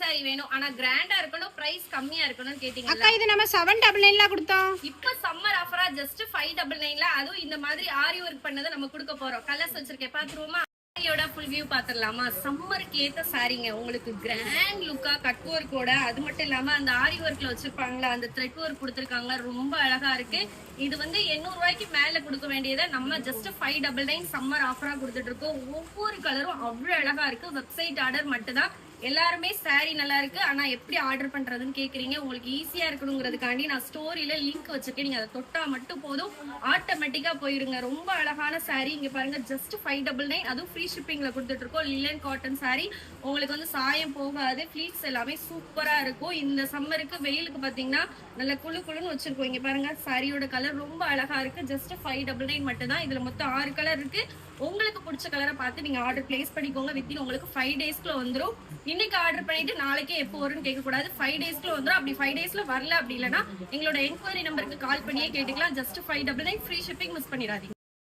Sorry வேணும் ஆனா கிராண்டா இருக்கணும் பிரைஸ் கம்மியா இருக்கணும்னு கேட்டீங்க அக்கா இது நம்ம 799ல கொடுத்தோம். இப்ப சம்மர் ஆஃபரா ஜஸ்ட் 599ல அதுவும் இந்த மாதிரி ஆரி ஒர்க் பண்ணதை நம்ம கொடுக்க போறோம். கலர்ஸ் வச்சிருக்கேன் பாத்துருவோமா? சாரியோட ஃபுல் வியூ பாத்துடலாமா? சம்மருக்கு ஏத்த சாரிங்க, உங்களுக்கு கிராண்ட் லுக்கா கட் ஒர்க்கோட, அது மட்டும் இல்லாம அந்த ஆரி ஒர்க்ல வச்சிருப்பாங்களா அந்த த்ரெட் ஒர்க் கொடுத்துருக்காங்க, ரொம்ப அழகா இருக்கு. இது வந்து 800 ரூபாய்க்கு மேல கொடுக்க வேண்டியதை நம்ம ஜஸ்ட் 599 சம்மர் ஆஃபரா கொடுத்துட்டு இருக்கோம். ஒவ்வொரு கலரும் அவ்வளவு அழகா இருக்கு. வெப்சைட் ஆர்டர் மட்டும் தான். எல்லாருமே சாரி நல்லா இருக்கு ஆனா எப்படி ஆர்டர் பண்றதுன்னு கேக்குறீங்க. உங்களுக்கு ஈஸியா இருக்கணுங்கிறதுக்காண்டி நான் ஸ்டோரியில லிங்க் வச்சிருக்கேன். நீங்க அதை தொட்டா மட்டும் போதும், ஆட்டோமேட்டிக்கா போயிருங்க. ரொம்ப அழகான சாரி இங்க பாருங்க, ஜஸ்ட் 599, அதுவும் ஃப்ரீ ஷிப்பிங்ல கொடுத்துட்டு இருக்கோம். லிலன் காட்டன் சாரி, உங்களுக்கு வந்து சாயம் போகாது. ஃபிளீட்ஸ் எல்லாமே சூப்பரா இருக்கும். இந்த சம்மருக்கு வெயிலுக்கு பாத்தீங்கன்னா நல்ல குழு குழுன்னு வச்சிருக்கோம். இங்க பாருங்க சாரியோட கலர் ரொம்ப அழகா இருக்கு. ஜஸ்ட் 599 மட்டும் தான். இதுல மொத்தம் 6 கலர் இருக்கு. உங்களுக்கு பிடிச்ச கலரை பார்த்து நீங்க ஆர்டர் பிளேஸ் பண்ணிக்கோங்க. வித்தின் உங்களுக்கு 5 டேஸ்க்குள்ள வந்துடும். இன்னைக்கு ஆர்டர் பண்ணிட்டு நாளைக்கே எப்போ வரும்னு கேட்க கூடாது. 5 டேஸ்க்குள்ள வந்துடும். அப்படி 5 டேஸ்ல வரல அப்படி இல்லைன்னா எங்களோட என்கொயரி நம்பருக்கு கால் பண்ணியே கேட்டுக்கலாம். ஜஸ்ட் 599 ஃப்ரீ ஷிப்பிங், மிஸ் பண்ணிடாதீங்க.